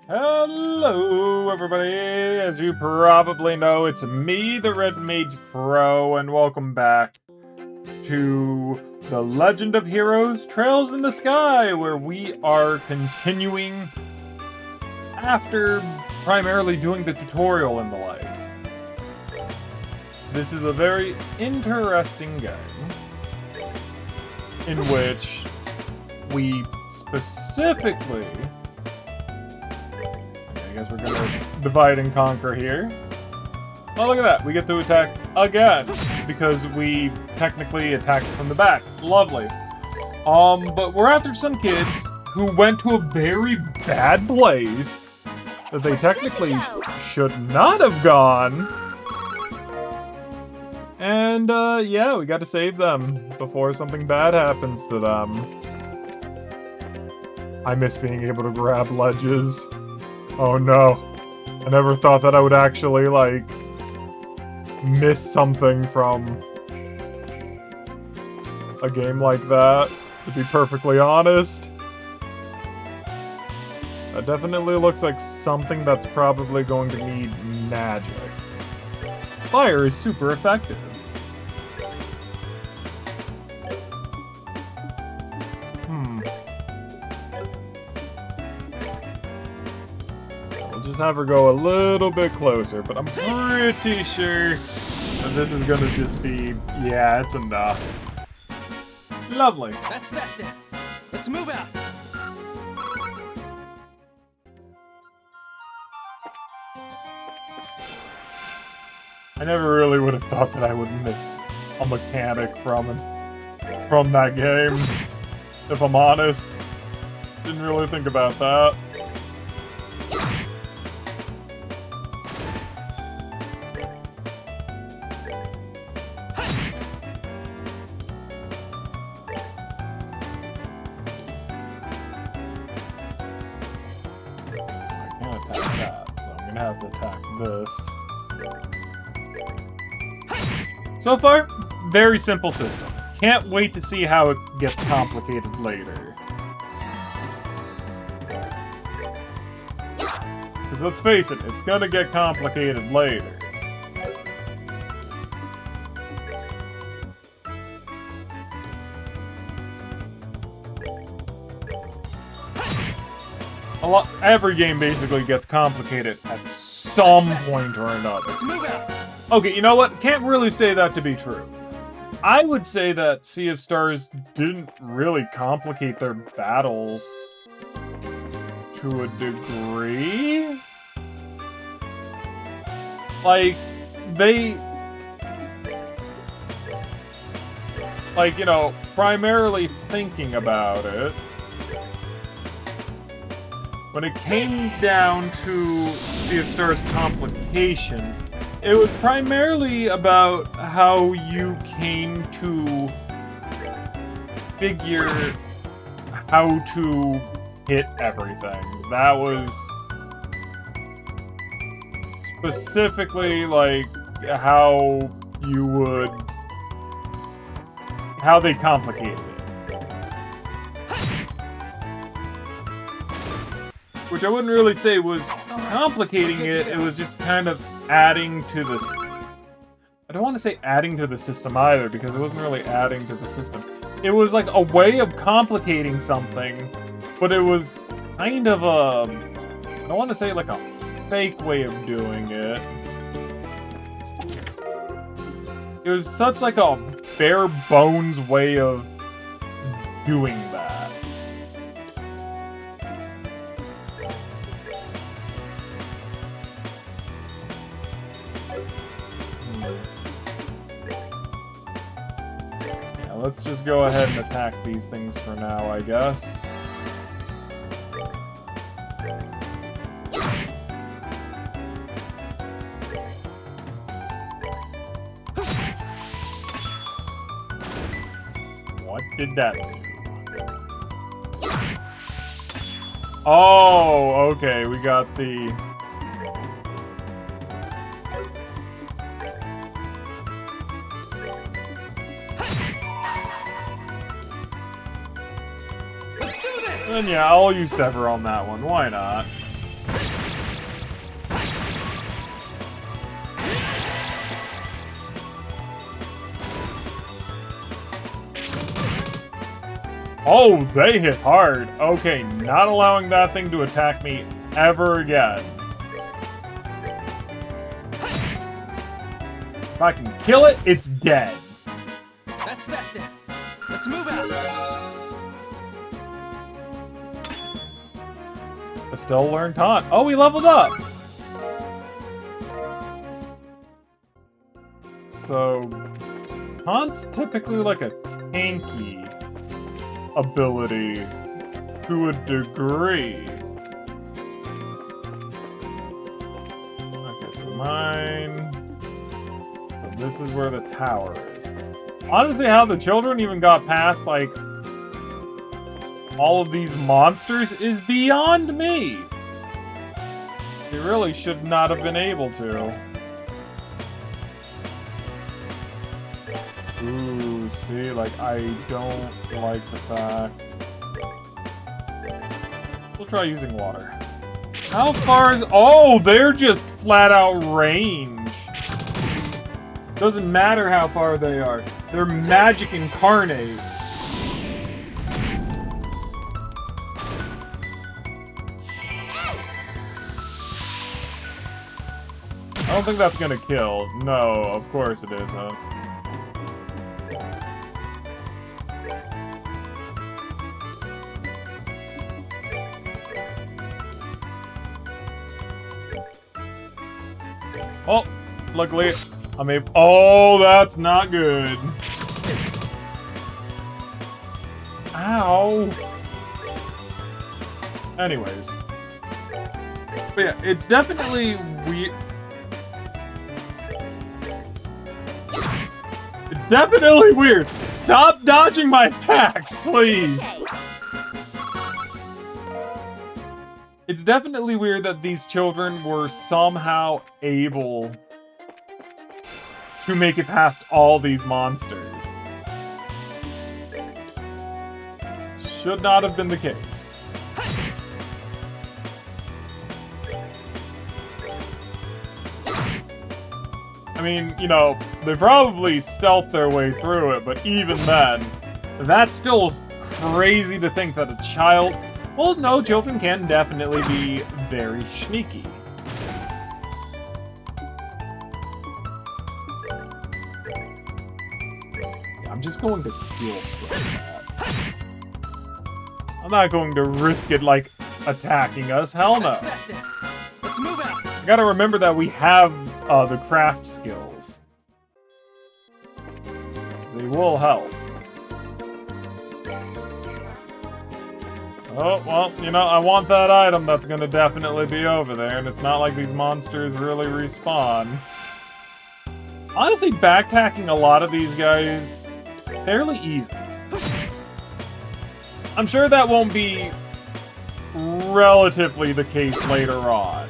Hello, everybody! As you probably know, it's me, TheRedMageKro, and welcome back to The Legend of Heroes Trails in the Sky, where we are continuing after primarily doing the tutorial and the like. This is a very interesting game in which we specifically... I guess we're gonna divide and conquer here. Oh, look at that. We get to attack again because we technically attacked from the back. Lovely. But we're after some kids who went to a very bad place that they technically should not have gone. And, yeah, we got to save them before something bad happens to them. I miss being able to grab ledges. Oh no, I never thought that I would actually, like, miss something from a game like that, to be perfectly honest. That definitely looks like something that's probably going to need magic. Fire is super effective. Just have her go a little bit closer, but I'm pretty sure that this is gonna just be, yeah, it's enough. Lovely. That's that then. Let's move out. I never really would have thought that I would miss a mechanic from that game, if I'm honest. Didn't really think about that. Have to attack this. So far, very simple system. Can't wait to see how it gets complicated later. Because let's face it, it's gonna get complicated later. Every game basically gets complicated at some point or another. Let's move out. Okay, you know what? Can't really say that to be true. I would say that Sea of Stars didn't really complicate their battles to a degree. Like, you know, primarily thinking about it, when it came down to Sea of Stars complications, it was primarily about how you came to figure how to hit everything. That was specifically, like, how they complicated it. Which I wouldn't really say was complicating it, it was just kind of adding to this... I don't want to say adding to the system either, because it wasn't really adding to the system. It was like a way of complicating something, but it was kind of a... I don't want to say like a fake way of doing it. It was such like a bare bones way of doing that. Let's just go ahead and attack these things for now, I guess. What did that do? Oh, okay, we got the... Then yeah, I'll use Sever on that one. Why not? Oh, they hit hard. Okay, not allowing that thing to attack me ever again. If I can kill it, it's dead. That's that then. Let's move out. Estelle learned taunt. Oh, we leveled up. So, taunt's typically like a tanky ability to a degree. Okay, so mine. So this is where the tower is. Honestly, how the children even got past, like, all of these monsters is beyond me. They really should not have been able to. Ooh, see, like, I don't like the fact. We'll try using water. How far is... Oh, they're just flat out range. Doesn't matter how far they are. They're magic incarnate. I don't think that's gonna kill. No, of course it isn't. Oh, luckily, I'm able. Oh, that's not good. Ow. Anyways. But yeah, it's definitely weird. It's definitely weird. Stop dodging my attacks, please. It's definitely weird that these children were somehow able to make it past all these monsters. Should not have been the case. I mean, you know, they probably stealthed their way through it, but even then, that's still crazy to think that a child... Well, no, children can definitely be very sneaky. Yeah, I'm just going to dual strike that. I'm not going to risk it, like, attacking us. Hell no. Let's move out. You gotta remember that we have the craft skills. They will help. Oh, well, you know, I want that item that's gonna definitely be over there, and it's not like these monsters really respawn. Honestly, backtacking a lot of these guys, fairly easy. I'm sure that won't be relatively the case later on.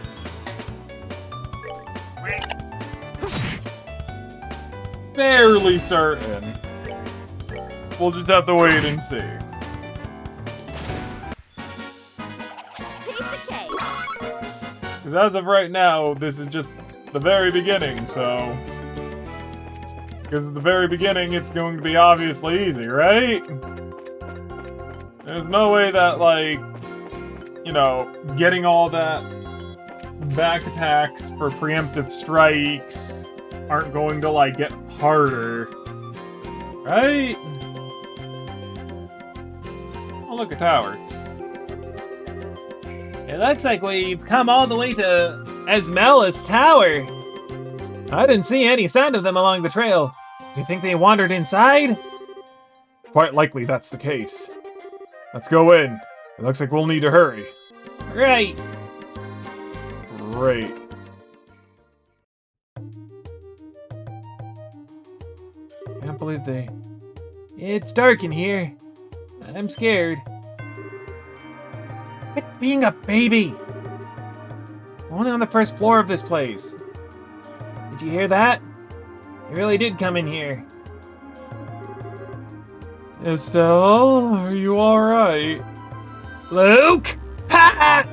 Fairly certain. We'll just have to wait and see. Because as of right now, this is just the very beginning, so... Because at the very beginning, it's going to be obviously easy, right? There's no way that, like, you know, getting all that back attacks for preemptive strikes aren't going to, like, get harder. Right? Oh, look, a tower. It looks like we've come all the way to Esmelis Tower. I didn't see any sign of them along the trail. Do you think they wandered inside? Quite likely that's the case. Let's go in. It looks like we'll need to hurry. Right. Great. Can't believe they... It's dark in here. I'm scared. Quit being a baby! We're only on the first floor of this place. Did you hear that? They really did come in here. Estelle, are you alright? Luke! Ha!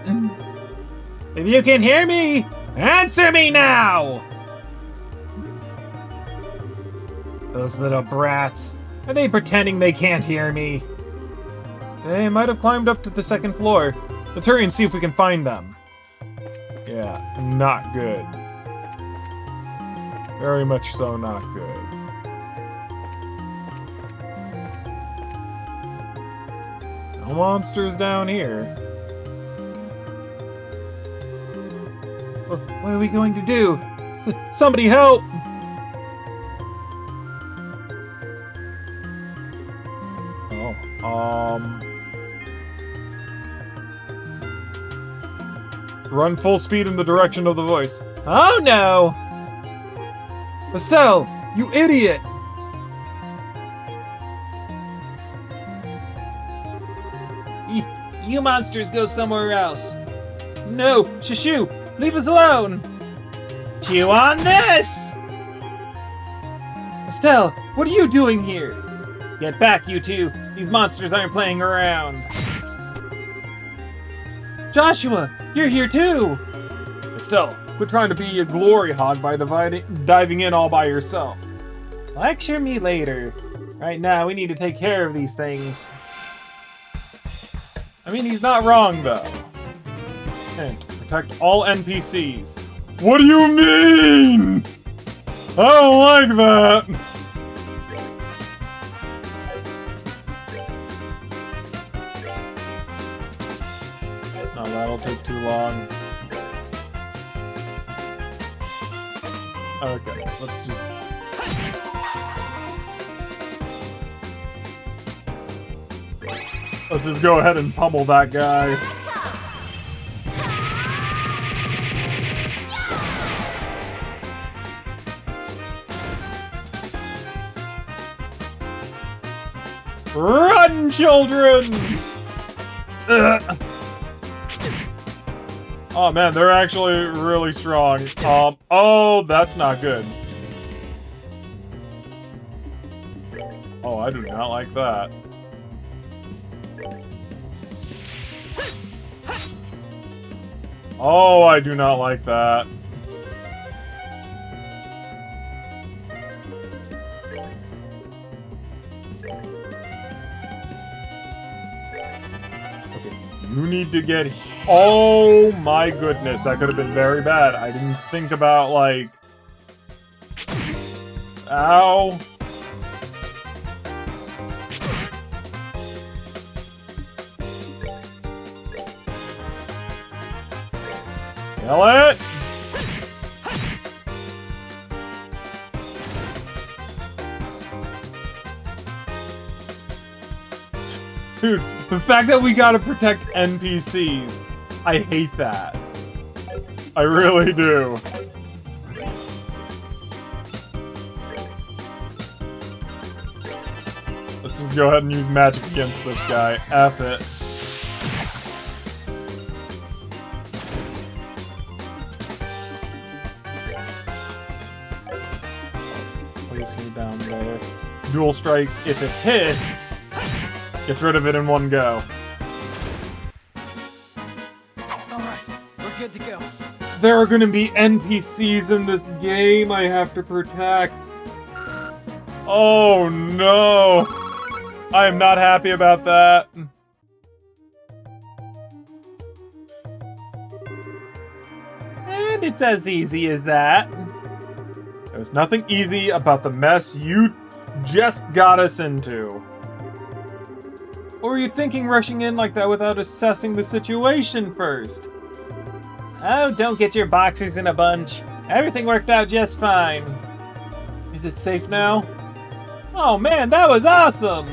If you can hear me, answer me now! Those little brats. Are they pretending they can't hear me? They might have climbed up to the second floor. Let's hurry and see if we can find them. Yeah, not good. Very much so not good. No monsters down here. What are we going to do? Somebody help! Run full speed in the direction of the voice. Oh no! Estelle, you idiot! You monsters go somewhere else. No, Shushu, leave us alone. Chew on this! Estelle, what are you doing here? Get back, you two. These monsters aren't playing around. Joshua, you're here too! Estelle, quit trying to be a glory hog by diving in all by yourself. Lecture me later. Right now, we need to take care of these things. I mean, he's not wrong, though. And protect all NPCs. What do you mean? I don't like that. Oh, that'll take too long. Okay, let's just... Let's just go ahead and pummel that guy. Run, children! Ugh. Oh man, they're actually really strong. Oh, that's not good. Oh, I do not like that. Oh, I do not like that. Okay, you need to get... Oh my goodness, that could have been very bad. I didn't think about, like... Ow. Kill it! Dude, the fact that we gotta protect NPCs, I hate that. I really do. Let's just go ahead and use magic against this guy. F it. Place me down there. Dual strike, if it hits, gets rid of it in one go. Alright, we're good to go. There are gonna be NPCs in this game I have to protect. Oh no! I am not happy about that. And it's as easy as that. There's nothing easy about the mess you just got us into. Or were you thinking rushing in like that without assessing the situation first? Oh, don't get your boxers in a bunch. Everything worked out just fine. Is it safe now? Oh man, that was awesome!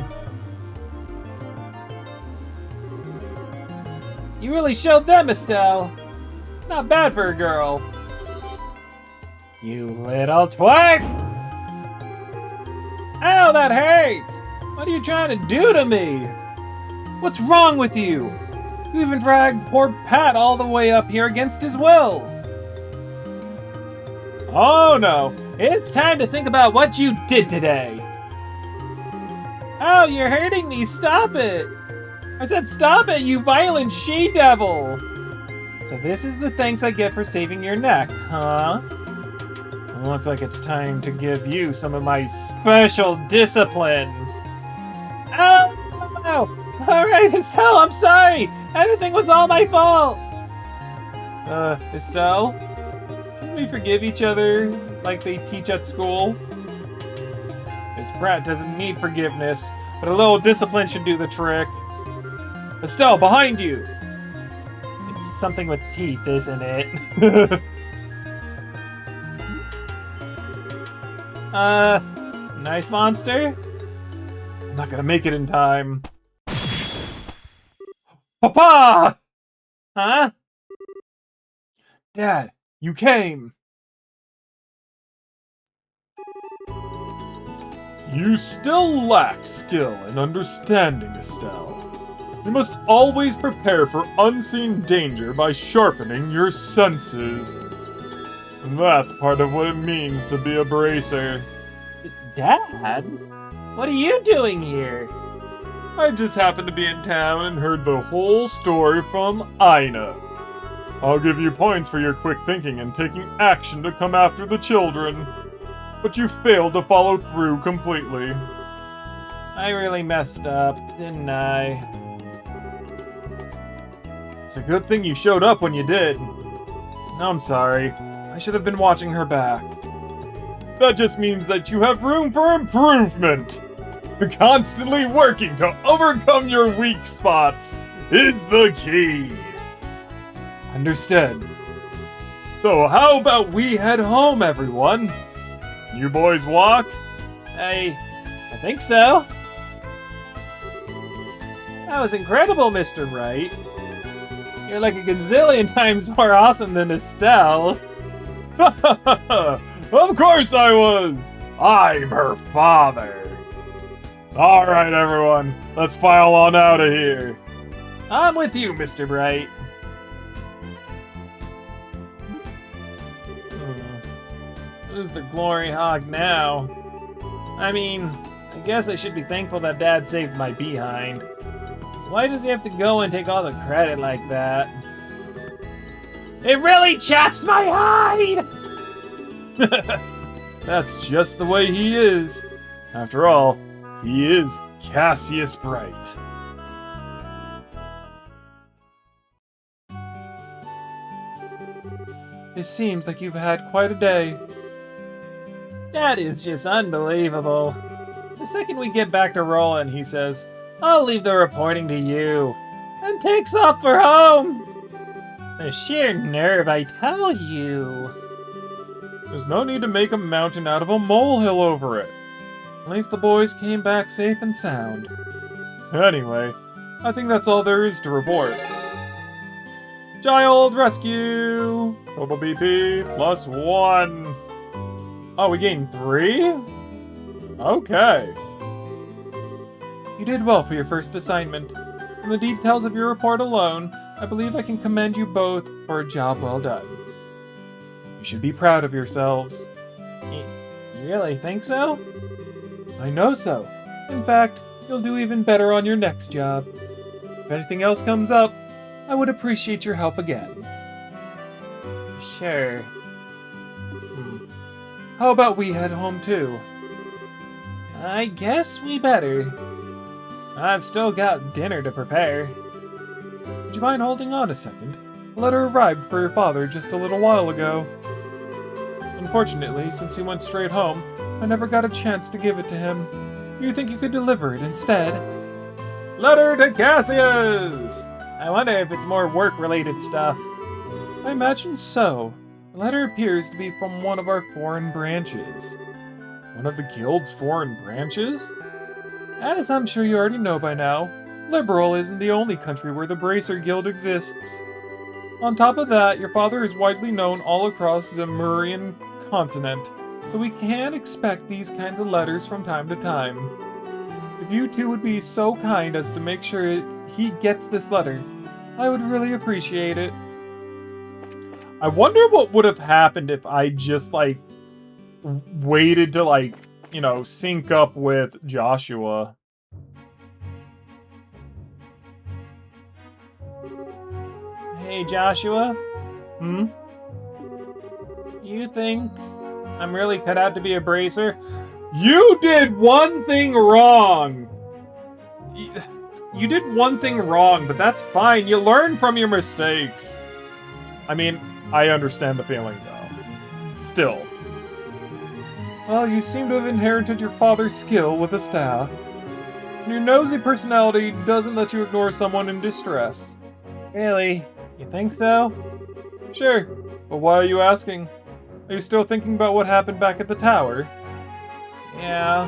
You really showed them, Estelle. Not bad for a girl. You little twerp! Ow, that hurts! What are you trying to do to me? What's wrong with you? You even dragged poor Pat all the way up here against his will. Oh no, it's time to think about what you did today. Oh, you're hurting me, stop it! I said stop it, you violent she-devil! So this is the thanks I get for saving your neck, huh? It looks like it's time to give you some of my special discipline. Ow! Alright, Estelle, I'm sorry! Everything was all my fault! Estelle? Can we forgive each other like they teach at school? This brat doesn't need forgiveness, but a little discipline should do the trick. Estelle, behind you! It's something with teeth, isn't it? Nice monster? I'm not gonna make it in time. Papa! Huh? Dad, you came! You still lack skill and understanding, Estelle. You must always prepare for unseen danger by sharpening your senses. And that's part of what it means to be a bracer. Dad? What are you doing here? I just happened to be in town and heard the whole story from Ina. I'll give you points for your quick thinking and taking action to come after the children. But you failed to follow through completely. I really messed up, didn't I? It's a good thing you showed up when you did. I'm sorry. I should have been watching her back. That just means that you have room for improvement. Constantly working to overcome your weak spots is the key. Understood. So how about we head home, everyone? You boys walk? I think so. That was incredible, Mr. Wright. You're like a gazillion times more awesome than Estelle. Of course I was! I'm her father. Alright, everyone. Let's file on out of here. I'm with you, Mr. Bright. Who's the glory hog now? I mean, I guess I should be thankful that Dad saved my behind. Why does he have to go and take all the credit like that? It really chaps my hide! That's just the way he is. After all, he is Cassius Bright. It seems like you've had quite a day. That is just unbelievable. The second we get back to rolling, he says, I'll leave the reporting to you, and takes off for home. The sheer nerve, I tell you. There's no need to make a mountain out of a molehill over it. At least the boys came back safe and sound. Anyway, I think that's all there is to report. Child rescue! Total BP +1. Oh, we gained 3? Okay. You did well for your first assignment. From the details of your report alone, I believe I can commend you both for a job well done. You should be proud of yourselves. You really think so? I know so. In fact, you'll do even better on your next job. If anything else comes up, I would appreciate your help again. Sure. How about we head home too? I guess we better. I've still got dinner to prepare. Would you mind holding on a second? A letter arrived for your father just a little while ago. Unfortunately, since he went straight home, I never got a chance to give it to him. You think you could deliver it instead? Letter to Cassius! I wonder if it's more work-related stuff. I imagine so. The letter appears to be from one of our foreign branches. One of the guild's foreign branches? As I'm sure you already know by now, Liberl isn't the only country where the Bracer Guild exists. On top of that, your father is widely known all across the Murian continent, so we can expect these kinds of letters from time to time. If you two would be so kind as to make sure he gets this letter, I would really appreciate it. I wonder what would have happened if I just, waited to, sync up with Joshua. Hey, Joshua? You think I'm really cut out to be a bracer? You did one thing wrong! you did one thing wrong, but that's fine. You learn from your mistakes. I mean, I understand the feeling, though. Still. Well, you seem to have inherited your father's skill with the staff. And your nosy personality doesn't let you ignore someone in distress. Really? You think so? Sure, but why are you asking? Are you still thinking about what happened back at the tower? Yeah.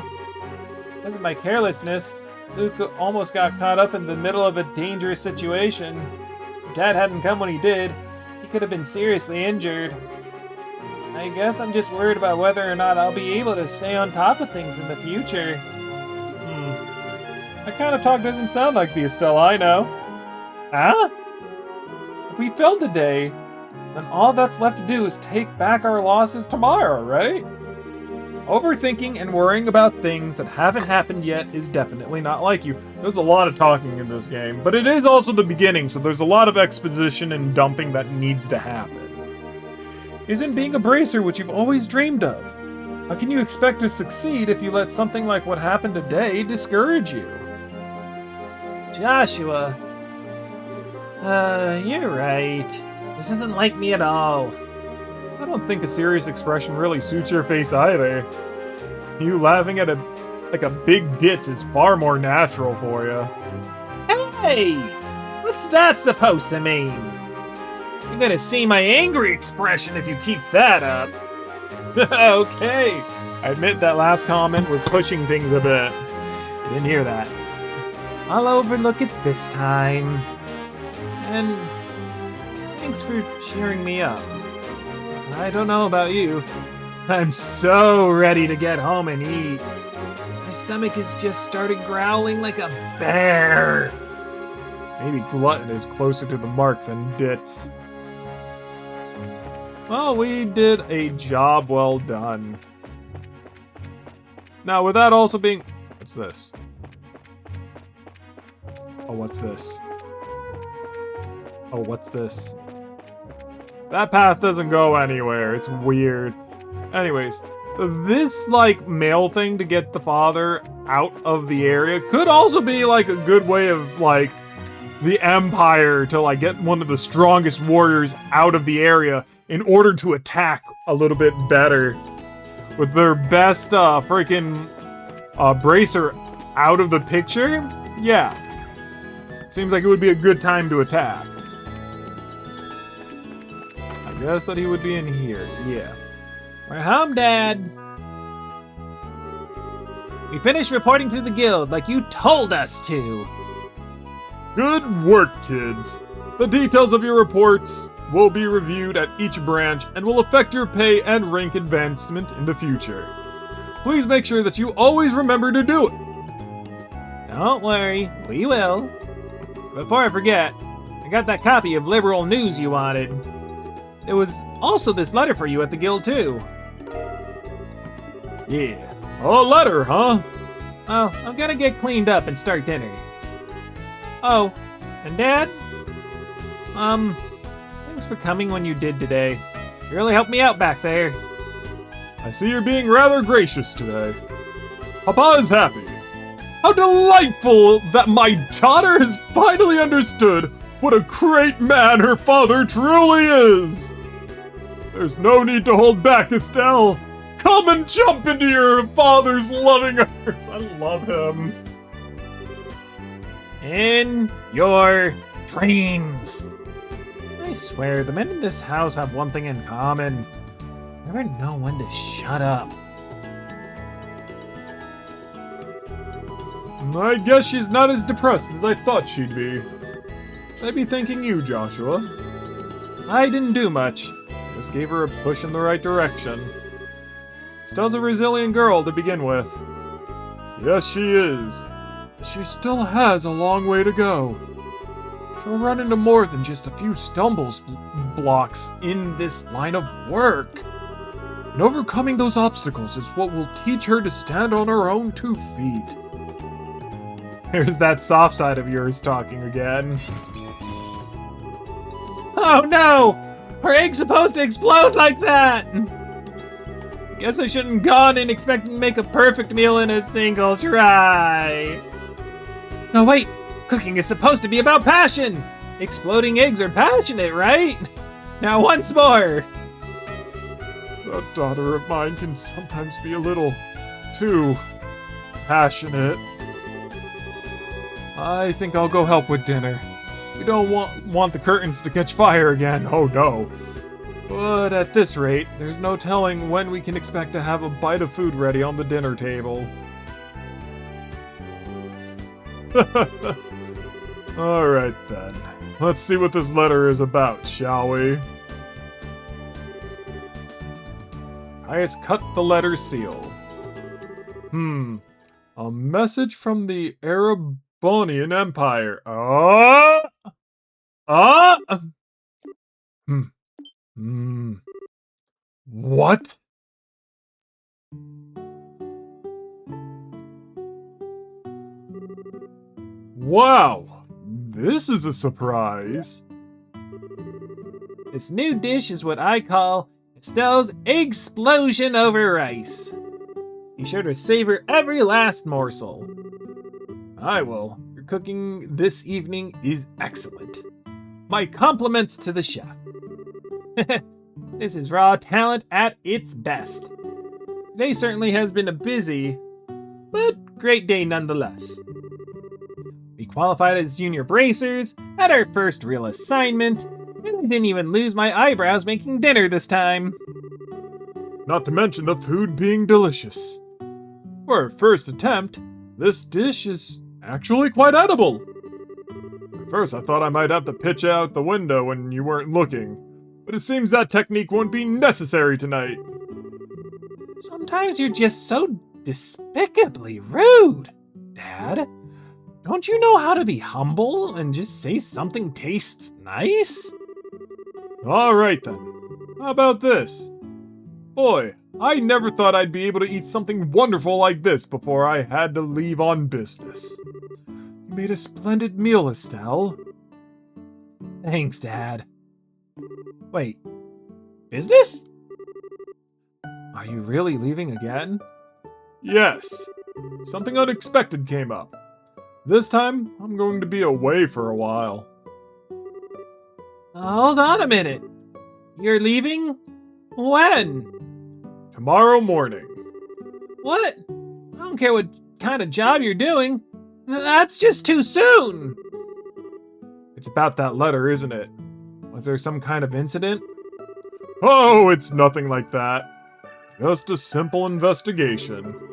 Because of my carelessness, Luke almost got caught up in the middle of a dangerous situation. If Dad hadn't come when he did, he could have been seriously injured. I guess I'm just worried about whether or not I'll be able to stay on top of things in the future. That kind of talk doesn't sound like the Estelle I know. Huh? If we failed today, then all that's left to do is take back our losses tomorrow, right? Overthinking and worrying about things that haven't happened yet is definitely not like you. There's a lot of talking in this game, but it is also the beginning, so there's a lot of exposition and dumping that needs to happen. Isn't being a bracer what you've always dreamed of? How can you expect to succeed if you let something like what happened today discourage you? Joshua. You're right. This isn't like me at all. I don't think a serious expression really suits your face either. You laughing at like a big ditz is far more natural for you. Hey! What's that supposed to mean? You're gonna see my angry expression if you keep that up. Okay. I admit that last comment was pushing things a bit. You didn't hear that. I'll overlook it this time. And thanks for cheering me up. I don't know about you. I'm so ready to get home and eat. My stomach is just started growling like a bear. Maybe glutton is closer to the mark than ditz. Well, we did a job well done. Now, with that also being... What's this? Oh, what's this? Oh, what's this? That path doesn't go anywhere. It's weird. Anyways, this, like, mail thing to get the father out of the area could also be, like, a good way of, like, the Empire to, like, get one of the strongest warriors out of the area in order to attack a little bit better. With their best, freaking, bracer out of the picture? Yeah. Seems like it would be a good time to attack. I guess that he would be in here, yeah. We're home, Dad. We finished reporting to the guild like you told us to. Good work, kids. The details of your reports will be reviewed at each branch and will affect your pay and rank advancement in the future. Please make sure that you always remember to do it. Don't worry, we will. Before I forget, I got that copy of Liberl news you wanted. There was also this letter for you at the guild, too. Yeah. A letter, huh? Oh, I'm gonna get cleaned up and start dinner. Oh, and Dad? Thanks for coming when you did today. You really helped me out back there. I see you're being rather gracious today. Papa is happy. How delightful that my daughter has finally understood what a great man her father truly is. There's no need to hold back, Estelle. Come and jump into your father's loving arms. I love him. In your dreams. I swear, the men in this house have one thing in common. Never know when to shut up. I guess she's not as depressed as I thought she'd be. Should I be thanking you, Joshua? I didn't do much. Just gave her a push in the right direction. Estelle's a resilient girl to begin with. Yes, she is. She still has a long way to go. She'll run into more than just a few blocks in this line of work. And overcoming those obstacles is what will teach her to stand on her own 2 feet. There's that soft side of yours talking again. Oh no! Her egg's supposed to explode like that! Guess I shouldn't have gone in expecting to make a perfect meal in a single try. No, wait! Cooking is supposed to be about passion! Exploding eggs are passionate, right? Now once more! That daughter of mine can sometimes be a little too passionate. I think I'll go help with dinner. We don't want the curtains to catch fire again, oh no. But at this rate, there's no telling when we can expect to have a bite of food ready on the dinner table. Alright then. Let's see what this letter is about, shall we? I has cut the letter seal. A message from the Erebonian Empire. What? Wow, this is a surprise. This new dish is what I call Estelle's Explosion over Rice. Be sure to savor every last morsel. I will. Your cooking this evening is excellent. My compliments to the chef. This is raw talent at its best. Today certainly has been a busy, but great day nonetheless. We qualified as junior bracers, had our first real assignment, and I didn't even lose my eyebrows making dinner this time. Not to mention the food being delicious. For our first attempt, this dish is actually quite edible. At first I thought I might have to pitch out the window when you weren't looking, but it seems that technique won't be necessary tonight. Sometimes you're just so despicably rude, Dad. Don't you know how to be humble and just say something tastes nice? Alright then. How about this? Boy, I never thought I'd be able to eat something wonderful like this before I had to leave on business. You made a splendid meal, Estelle. Thanks, Dad. Wait, business? Are you really leaving again? Yes. Something unexpected came up. This time, I'm going to be away for a while. Hold on a minute. You're leaving? When? Tomorrow morning. What? I don't care what kind of job you're doing. That's just too soon. It's about that letter, isn't it? Was there some kind of incident? Oh, it's nothing like that. Just a simple investigation.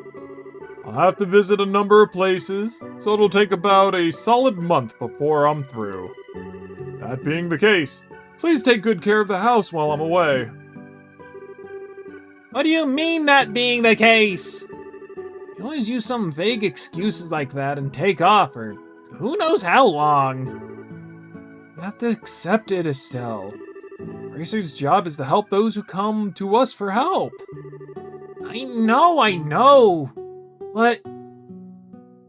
I'll have to visit a number of places, so it'll take about a solid month before I'm through. That being the case, please take good care of the house while I'm away. What do you mean, that being the case? You always use some vague excuses like that and take off for who knows how long. You have to accept it, Estelle. Bracer's job is to help those who come to us for help. I know. But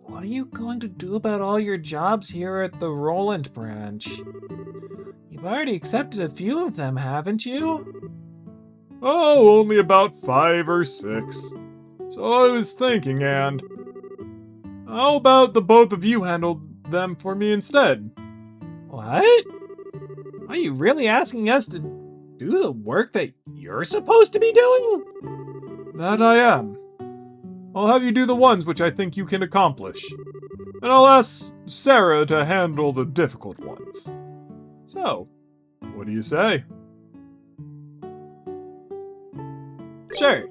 what are you going to do about all your jobs here at the Roland branch? You've already accepted a few of them, haven't you? Oh, only about 5 or 6. So I was thinking, and how about the both of you handle them for me instead? What? Are you really asking us to do the work that you're supposed to be doing? That I am. I'll have you do the ones which I think you can accomplish. And I'll ask Sarah to handle the difficult ones. So, what do you say? Sure.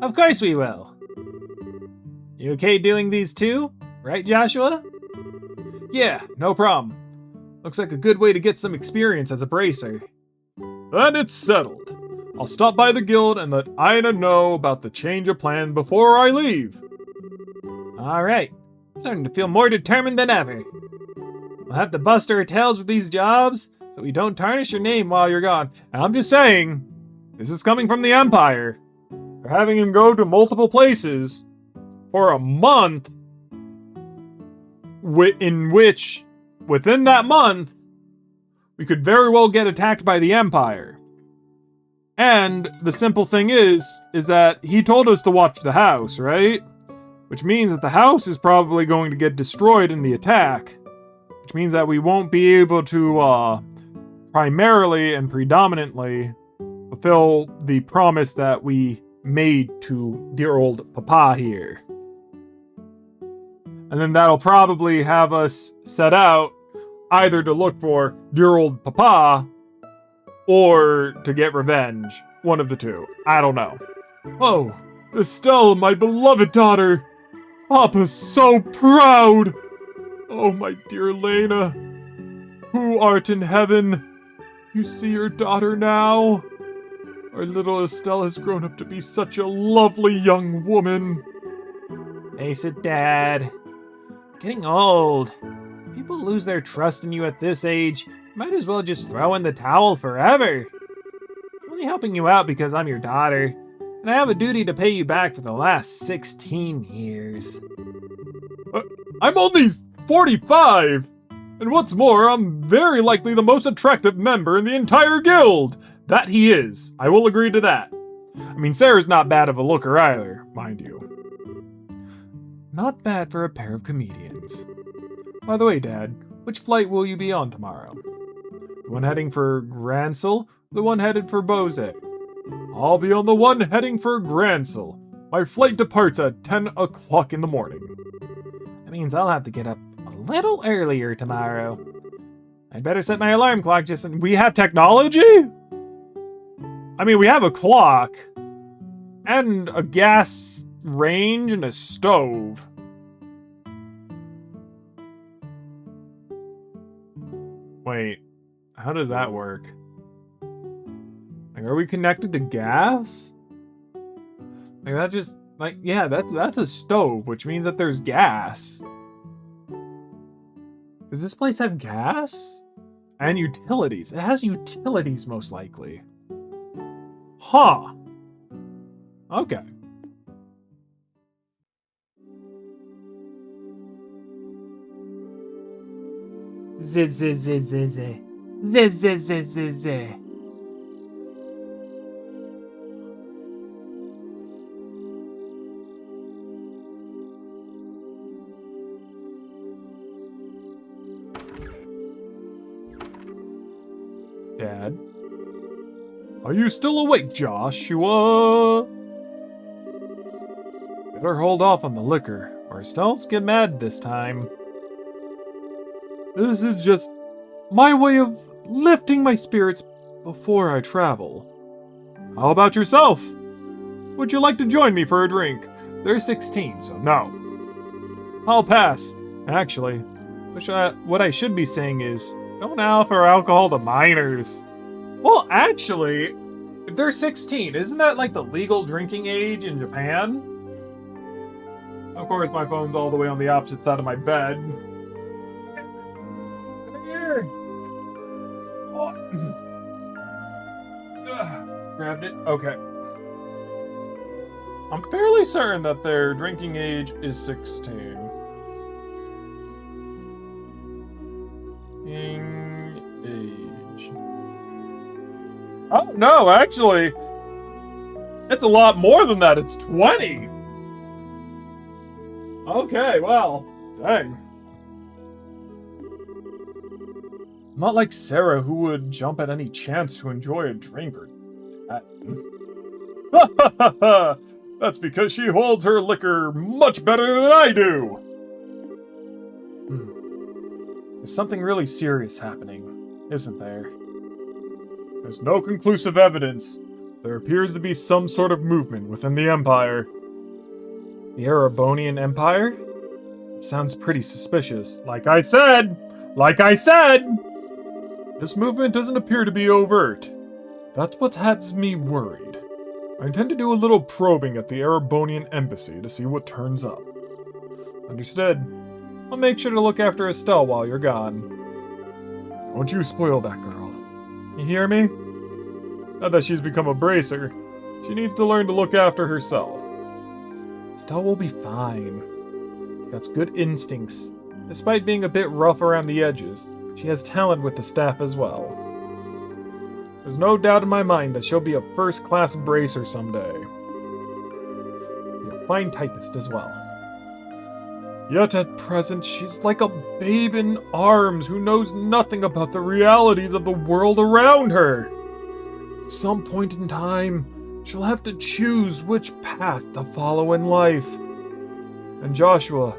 Of course we will. You okay doing these too? Right, Joshua? Yeah, no problem. Looks like a good way to get some experience as a bracer. Then it's settled. I'll stop by the guild and let Ina know about the change of plan before I leave. Alright. I'm starting to feel more determined than ever. We'll have to bust our tails with these jobs so we don't tarnish your name while you're gone. And I'm just saying, this is coming from the Empire. They're having him go to multiple places for a month, in which, within that month, we could very well get attacked by the Empire. And the simple thing is that he told us to watch the house, right? Which means that the house is probably going to get destroyed in the attack. which means that we won't be able to primarily and predominantly fulfill the promise that we made to dear old Papa here. And then that'll probably have us set out either to look for dear old Papa or to get revenge. One of the two. I don't know. Oh, Estelle, my beloved daughter. Papa's so proud. Oh, my dear Lena, who art in heaven, you see your daughter now? Our little Estelle has grown up to be such a lovely young woman. Face it, Dad. Getting old. People lose their trust in you at this age. Might as well just throw in the towel forever. I'm only helping you out because I'm your daughter, and I have a duty to pay you back for the last 16 years. I'm only 45! And what's more, I'm very likely the most attractive member in the entire guild! That he is. I will agree to that. I mean, Sarah's not bad of a looker either, mind you. Not bad for a pair of comedians. By the way, Dad, which flight will you be on tomorrow? The one heading for Gransel, the one headed for Bose? I'll be on the one heading for Gransel. My flight departs at 10 o'clock in the morning. That means I'll have to get up a little earlier tomorrow. I'd better set my alarm clock just... We have technology? I mean, we have a clock. And a gas range and a stove. Wait, how does that work? Like, are we connected to gas? Like, that just... Like, yeah, that's a stove, which means that there's gas. Does this place have gas? And utilities. It has utilities, most likely. Huh. Okay. Dad? Are you still awake, Joshua? Better hold off on the liquor, or Estelle's get mad this time. This is just my way of lifting my spirits before I travel. How about yourself? Would you like to join me for a drink? They're 16, so no. I'll pass. Actually, what I should be saying is, don't offer alcohol to minors. Well, actually, if they're 16, isn't that like the legal drinking age in Japan? Of course, my phone's all the way on the opposite side of my bed. Come here. Oh. Grabbed it. Okay. I'm fairly certain that their drinking age is 16. Age. Oh, no, actually, it's a lot more than that. It's 20. Okay, well, dang. Not like Sarah, who would jump at any chance to enjoy a drink or... That's because she holds her liquor much better than I do. There's something really serious happening, isn't there? There's no conclusive evidence. There appears to be some sort of movement within the Empire. The Erebonian Empire? It sounds pretty suspicious. Like I said! This movement doesn't appear to be overt. That's what has me worried. I intend to do a little probing at the Erebonian Embassy to see what turns up. Understood. I'll make sure to look after Estelle while you're gone. Don't you spoil that girl. You hear me? Now that she's become a bracer, she needs to learn to look after herself. Estelle will be fine. She has good instincts. Despite being a bit rough around the edges, she has talent with the staff as well. There's no doubt in my mind that she'll be a first-class bracer someday. Be a fine typist as well. Yet at present, she's like a babe in arms who knows nothing about the realities of the world around her. At some point in time, she'll have to choose which path to follow in life. And Joshua,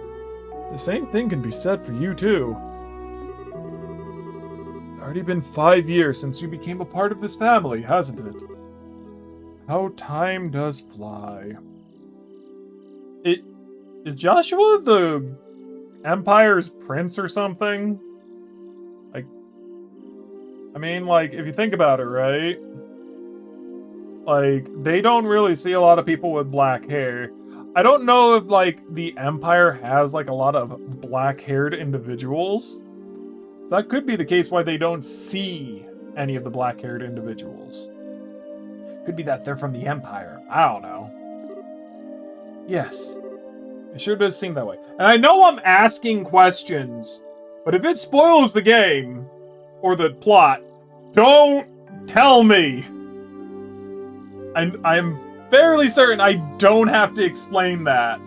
the same thing can be said for you too. It's already been 5 years since you became a part of this family, hasn't it? How time does fly. Is Joshua the Empire's prince or something? Like, I mean, like, if you think about it, right? Like, they don't really see a lot of people with black hair. I don't know if, like, the Empire has, like, a lot of black-haired individuals. That could be the case why they don't see any of the black-haired individuals. Could be that they're from the Empire. I don't know. Yes. It sure does seem that way. And I know I'm asking questions, but if it spoils the game, or the plot, don't tell me! I'm fairly certain I don't have to explain that.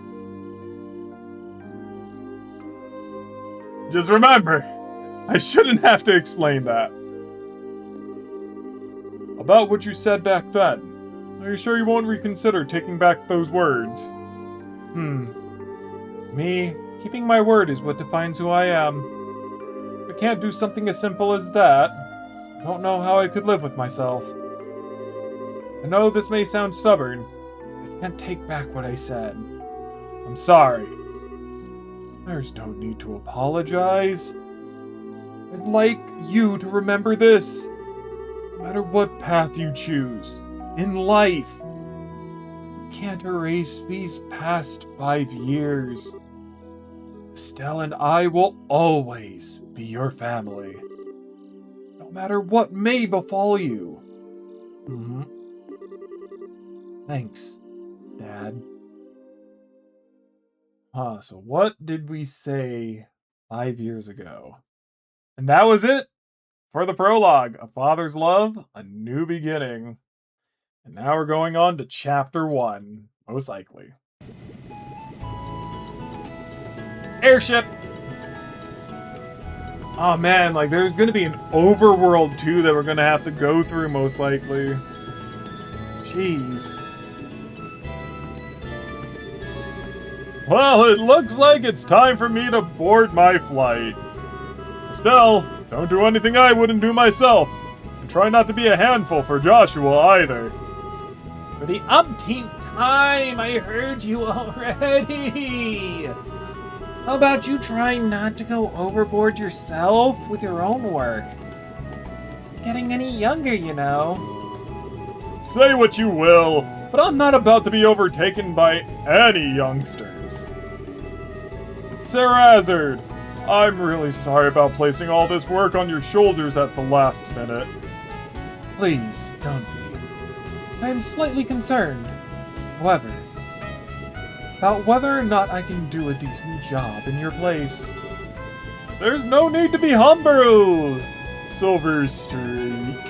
Just remember, I shouldn't have to explain that. About what you said back then, are you sure you won't reconsider taking back those words? Me, keeping my word is what defines who I am. If I can't do something as simple as that, I don't know how I could live with myself. I know this may sound stubborn, but I can't take back what I said. I'm sorry. There's no need to apologize. I'd like you to remember this. No matter what path you choose in life, you can't erase these past 5 years. Estelle and I will always be your family, no matter what may befall you. Thanks, Dad. So what did we say 5 years ago? And that was it for the prologue. A father's love, a new beginning. And now we're going on to chapter 1, most likely. Airship! Oh man, like there's gonna be an overworld too that we're gonna have to go through most likely. Jeez. Well, it looks like it's time for me to board my flight. Estelle, don't do anything I wouldn't do myself. And try not to be a handful for Joshua either. For the umpteenth time, I heard you already. How about you trying not to go overboard yourself with your own work? Getting any younger, you know. Say what you will, but I'm not about to be overtaken by any youngsters. Sir Hazard, I'm really sorry about placing all this work on your shoulders at the last minute. Please, don't be. I am slightly concerned, however, about whether or not I can do a decent job in your place. There's no need to be humble, Silver Streak.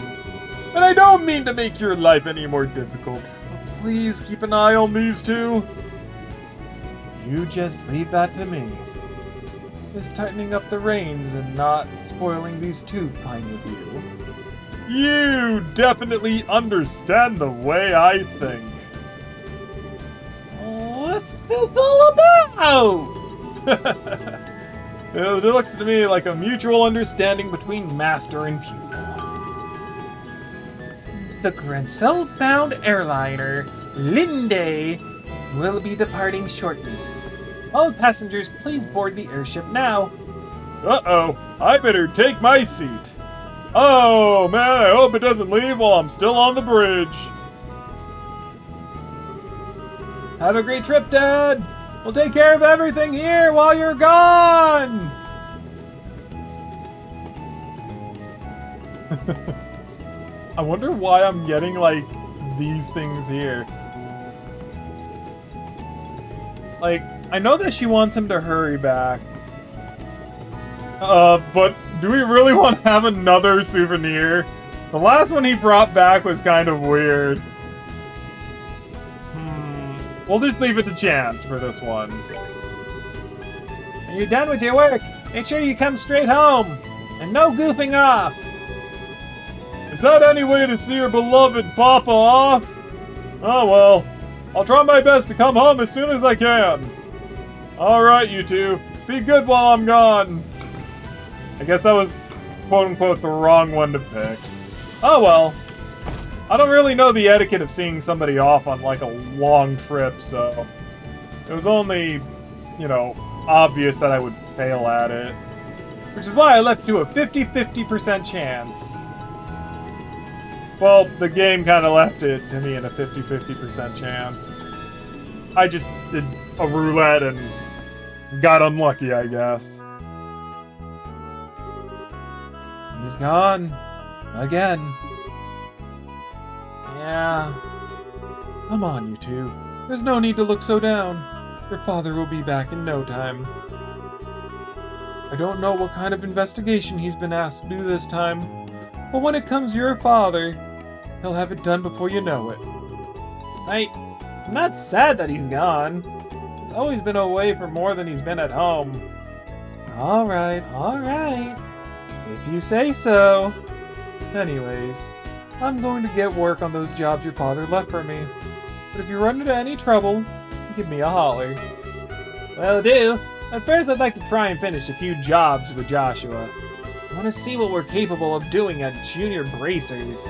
And I don't mean to make your life any more difficult, but please keep an eye on these two. You just leave that to me. Just tightening up the reins and not spoiling these two fine with you. You definitely understand the way I think. What's this all about? It looks to me like a mutual understanding between master and pupil. The Grancel-bound airliner, Linde, will be departing shortly. All passengers, please board the airship now. Uh-oh, I better take my seat. Oh, man, I hope it doesn't leave while I'm still on the bridge. Have a great trip, Dad. We'll take care of everything here while you're gone. I wonder why I'm getting, like, these things here. Like, I know that she wants him to hurry back. But do we really want to have another souvenir? The last one he brought back was kind of weird. We'll just leave it to chance for this one. When you're done with your work, make sure you come straight home. And no goofing off. Is that any way to see your beloved Papa off? Oh well, I'll try my best to come home as soon as I can. Alright, you two, be good while I'm gone. I guess that was, quote-unquote, the wrong one to pick. Oh well. I don't really know the etiquette of seeing somebody off on, like, a long trip, so... It was only, you know, obvious that I would fail at it. Which is why I left it to a 50-50% chance. Well, the game kind of left it to me in a 50-50% chance. I just did a roulette and got unlucky, I guess. He's gone. Again. Yeah. Come on, you two. There's no need to look so down. Your father will be back in no time. I don't know what kind of investigation he's been asked to do this time, but when it comes to your father, he'll have it done before you know it. I'm not sad that he's gone. He's always been away for more than he's been at home. Alright. If you say so. Anyways, I'm going to get work on those jobs your father left for me. But if you run into any trouble, give me a holler. Will do. But first I'd like to try and finish a few jobs with Joshua. I want to see what we're capable of doing at Junior Bracers.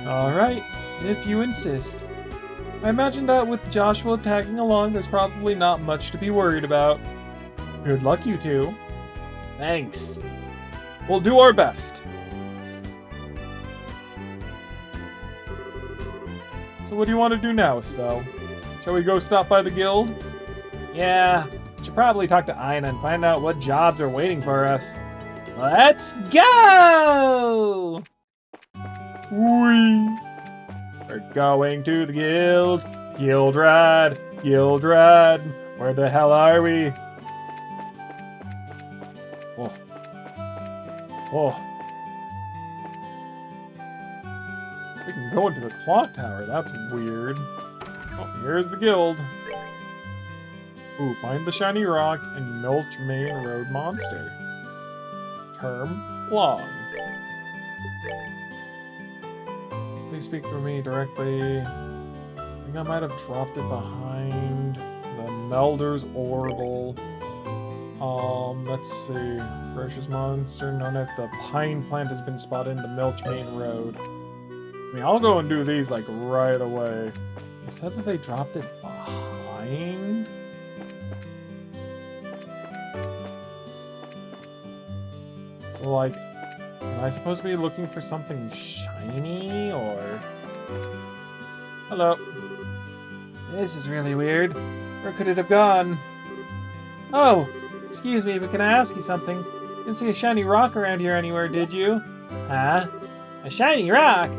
Alright, if you insist. I imagine that with Joshua tagging along, there's probably not much to be worried about. Good luck, you two. Thanks. We'll do our best. So what do you want to do now, Estelle? Shall we go stop by the guild? Yeah, should probably talk to Ina and find out what jobs are waiting for us. Let's go! Whee! We're going to the guild. Guildrad. Where the hell are we? Oh. We can go into the clock tower. That's weird. Oh, here's the guild. Ooh, find the shiny rock and Milch Main Road monster. Term long. Please speak for me directly. I think I might have dropped it behind the Melder's Ouroboros. Let's see. Ferocious monster known as the Pine Plant has been spotted in the Milch Main Road. I mean, I'll go and do these, like, right away. They said that they dropped it behind? So, like, am I supposed to be looking for something shiny, or... Hello. This is really weird. Where could it have gone? Oh! Excuse me, but can I ask you something? You didn't see a shiny rock around here anywhere, did you? Huh? A shiny rock?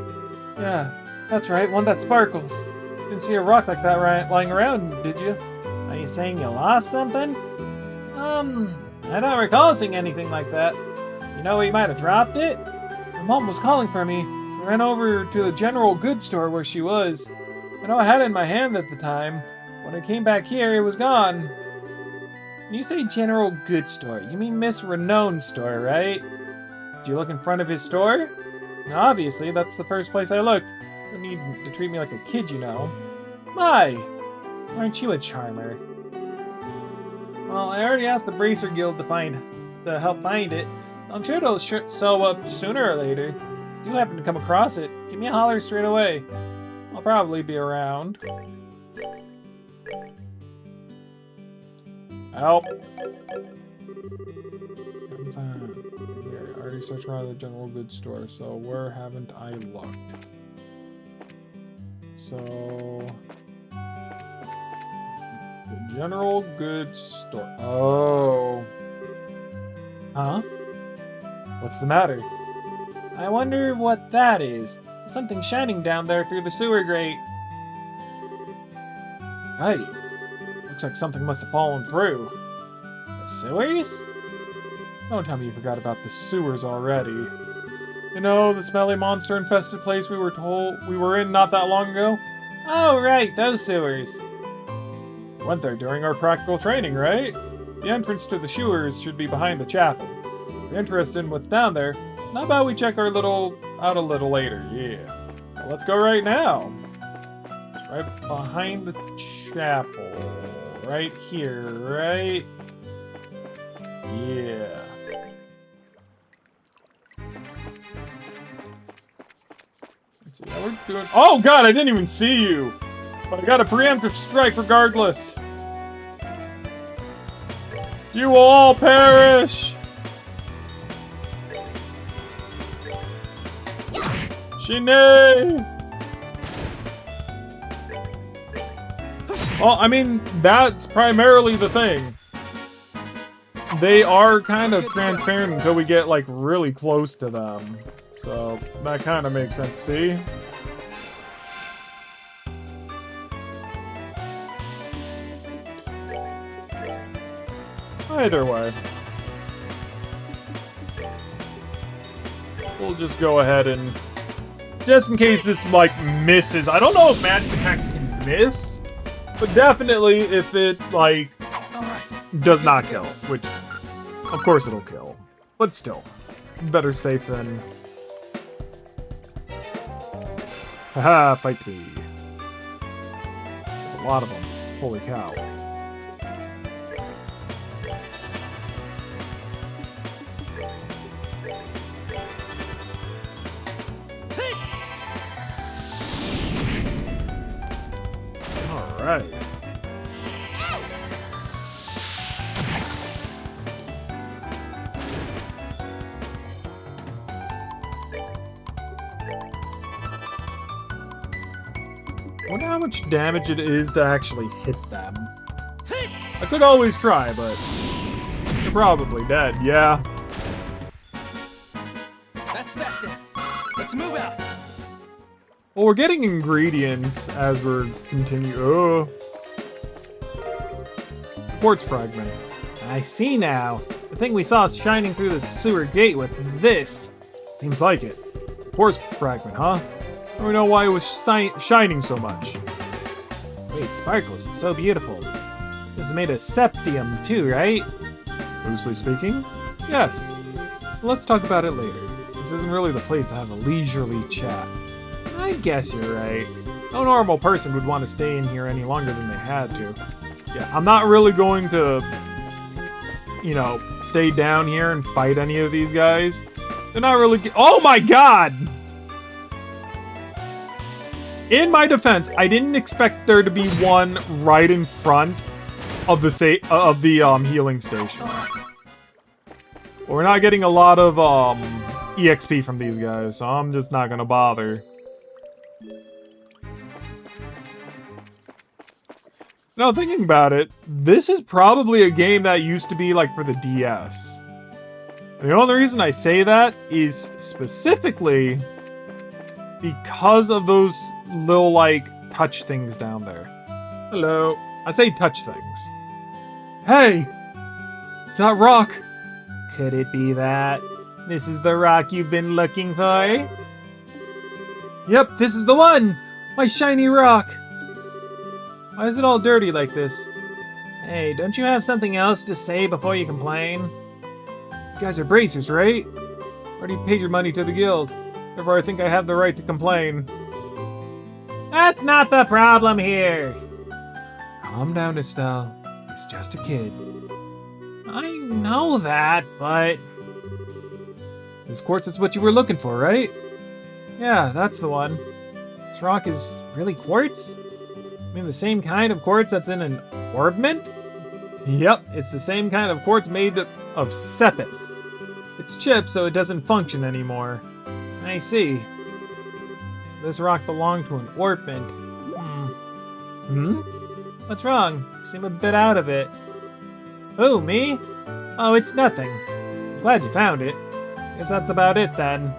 Yeah, that's right, one that sparkles. Didn't see a rock like that lying around, did you? Are you saying you lost something? I don't recall seeing anything like that. You know where you might have dropped it? My mom was calling for me, so I ran over to the general goods store where she was. I know I had it in my hand at the time. When I came back here, it was gone. When you say general goods store, you mean Miss Renown's store, right? Did you look in front of his store? Obviously, that's the first place I looked. You don't need to treat me like a kid, you know. My! Aren't you a charmer? Well, I already asked the Bracer Guild to help find it. I'm sure it'll show up sooner or later. If you happen to come across it, give me a holler straight away. I'll probably be around. Help! I'm fine. I already searched around the general goods store, so where haven't I looked? So... the general goods store. Oh. Huh? What's the matter? I wonder what that is. There's something shining down there through the sewer grate. Right. Looks like something must have fallen through. The sewers? Don't tell me you forgot about the sewers already. You know, the smelly monster-infested place we were in not that long ago? Oh, right, those sewers. We went there during our practical training, right? The entrance to the sewers should be behind the chapel. If you're interested in what's down there, how about we check out a little later? Yeah. Well, let's go right now. It's right behind the chapel. Right here, right? Yeah. Let's see how we're doing. Oh god, I didn't even see you! But I got a preemptive strike regardless. You will all perish! Shinee! Well, I mean, that's primarily the thing. They are kind of transparent until we get, like, really close to them. So, that kind of makes sense, see? Either way. We'll just go ahead and... Just in case this, like, misses. I don't know if magic attacks can miss, but definitely if it, like, does not kill. Which, of course it'll kill. But still, better safe than... Haha, fight me. There's a lot of them. Holy cow. Alright. I wonder how much damage it is to actually hit them. I could always try, but they're probably dead, yeah. That's that then. Let's move out. Well, we're getting ingredients as we're continue. Quartz fragment. I see now. The thing we saw shining through the sewer gate with is this. Seems like it. Quartz fragment, huh? I don't know why it was shining so much. Wait, sparkles. It's so beautiful. This is made of septium too, right? Loosely speaking, yes. Let's talk about it later. This isn't really the place to have a leisurely chat. I guess you're right. No normal person would want to stay in here any longer than they had to. Yeah, I'm not really going to, you know, stay down here and fight any of these guys. They're not really... Oh my god! In my defense, I didn't expect there to be one right in front of the healing station. We're not getting a lot of EXP from these guys, so I'm just not gonna bother. Now, thinking about it, this is probably a game that used to be, like, for the DS. And the only reason I say that is specifically because of those little, like, touch things down there. Hello. I say touch things. Hey! It's that rock! Could it be that? This is the rock you've been looking for? Yep, this is the one! My shiny rock! Why is it all dirty like this? Hey, don't you have something else to say before you complain? You guys are bracers, right? Already paid your money to the guild. Therefore, I think I have the right to complain. That's not the problem here! Calm down, Estelle. It's just a kid. I know that, but... This quartz is what you were looking for, right? Yeah, that's the one. This rock is really quartz? I mean, the same kind of quartz that's in an orbment? Yep, it's the same kind of quartz made of sepit. It's chipped, so it doesn't function anymore. I see. This rock belonged to an orbment. What's wrong? You seem a bit out of it. Who, me? Oh, it's nothing. I'm glad you found it. Guess that's about it, then.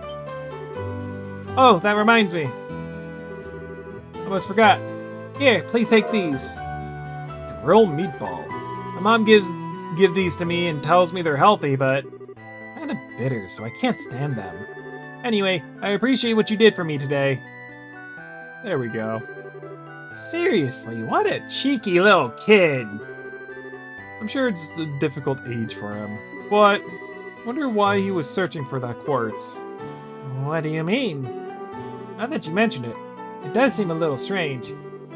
Oh, that reminds me. Almost forgot. Here, please take these. Grill meatball. My mom give these to me and tells me they're healthy, but I'm kind of bitter, so I can't stand them. Anyway, I appreciate what you did for me today. There we go. Seriously, what a cheeky little kid. I'm sure it's a difficult age for him. But, wonder why he was searching for that quartz. What do you mean? Now that you mention it, it does seem a little strange.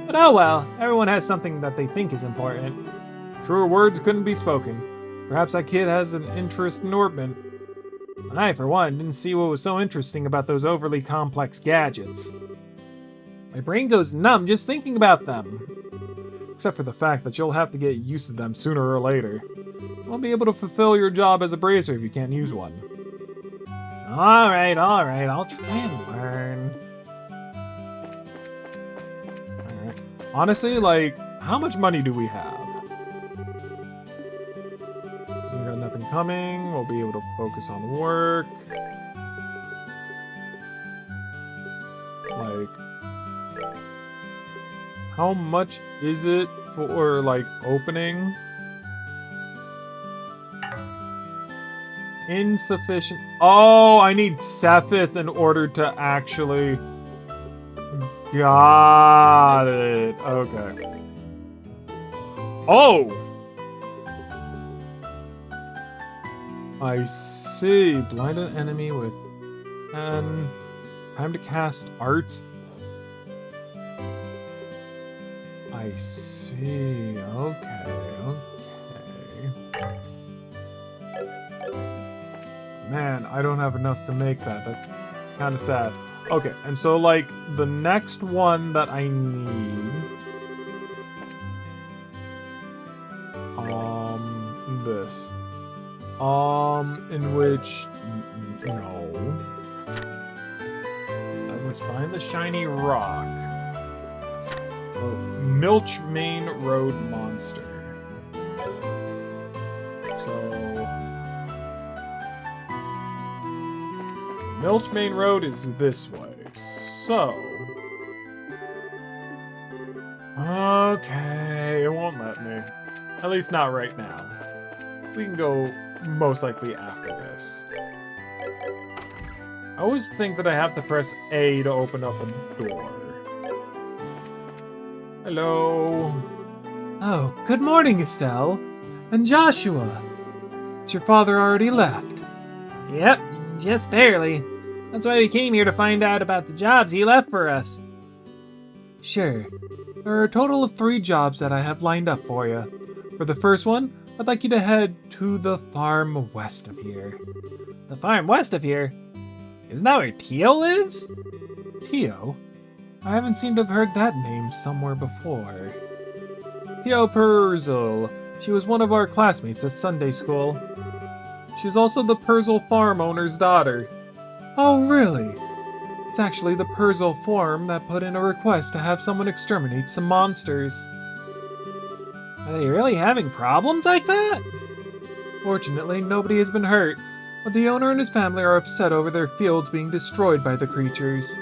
But oh well, everyone has something that they think is important. Truer words couldn't be spoken. Perhaps that kid has an interest in orbment. I, for one, didn't see what was so interesting about those overly complex gadgets. My brain goes numb just thinking about them. Except for the fact that you'll have to get used to them sooner or later. You won't be able to fulfill your job as a bracer if you can't use one. Alright, I'll try and learn. Alright. Honestly, like, how much money do we have? So we got nothing coming. We'll be able to focus on work. Like, how much is it for, like, opening? Insufficient. Oh, I need Sepith in order to actually... Got it. Okay. Oh! I see. Blind an enemy with... And... Time to cast arts. I see. Okay. Man, I don't have enough to make that. That's kind of sad. Okay, and so, like, the next one that I need... This. In which... No. That was find the shiny rock. Milch Main Road monster. Milch Main Road is this way. So... Okay, it won't let me. At least not right now. We can go most likely after this. I always think that I have to press A to open up a door. Hello. Oh, good morning, Estelle. And Joshua. Has your father already left? Yep, just barely. That's why we came here to find out about the jobs he left for us. Sure. There are a total of 3 jobs that I have lined up for you. For the first one, I'd like you to head to the farm west of here. The farm west of here? Isn't that where Tio lives? Tio? I haven't seemed to have heard that name somewhere before. Tio Purzel. She was one of our classmates at Sunday school. She's also the Purzel farm owner's daughter. Oh, really? It's actually the Purzel farm that put in a request to have someone exterminate some monsters. Are they really having problems like that? Fortunately, nobody has been hurt, but the owner and his family are upset over their fields being destroyed by the creatures.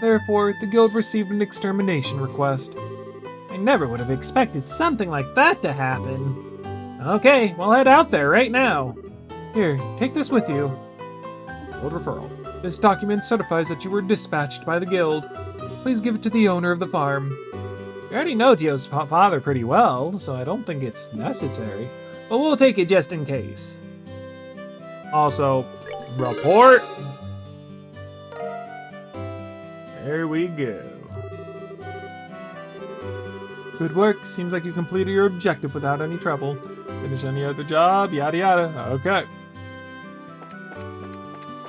Therefore, the guild received an extermination request. I never would have expected something like that to happen. Okay, we'll head out there right now. Here, take this with you. Guild referral. This document certifies that you were dispatched by the guild. Please give it to the owner of the farm. We already know Tio's father pretty well, so I don't think it's necessary. But we'll take it just in case. Also, report. There we go. Good work. Seems like you completed your objective without any trouble. Finish any other job, yada yada. Okay.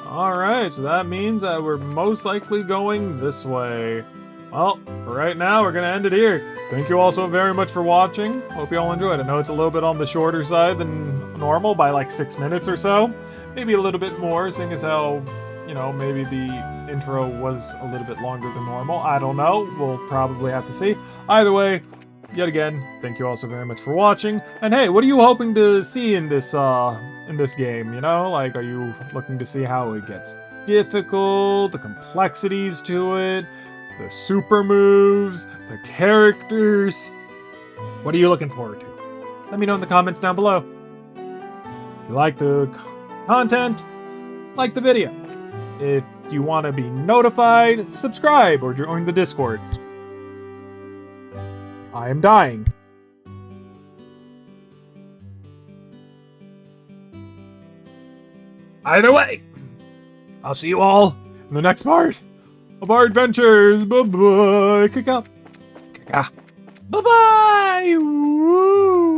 Alright, so that means that we're most likely going this way. Well, for right now, we're gonna end it here. Thank you all so very much for watching. Hope you all enjoyed. I know it's a little bit on the shorter side than normal by like 6 minutes or so. Maybe a little bit more, seeing as how, you know, maybe the intro was a little bit longer than normal. I don't know. We'll probably have to see. Either way, yet again, thank you all so very much for watching. And hey, what are you hoping to see in this game, you know? Like, are you looking to see how it gets difficult, the complexities to it, the super moves, the characters? What are you looking forward to? Let me know in the comments down below. If you like the content, like the video. If you want to be notified, subscribe or join the Discord. I am dying. Either way, I'll see you all in the next part of our adventures. Bye-bye. Kick out. Kick out. Bye-bye! Woo!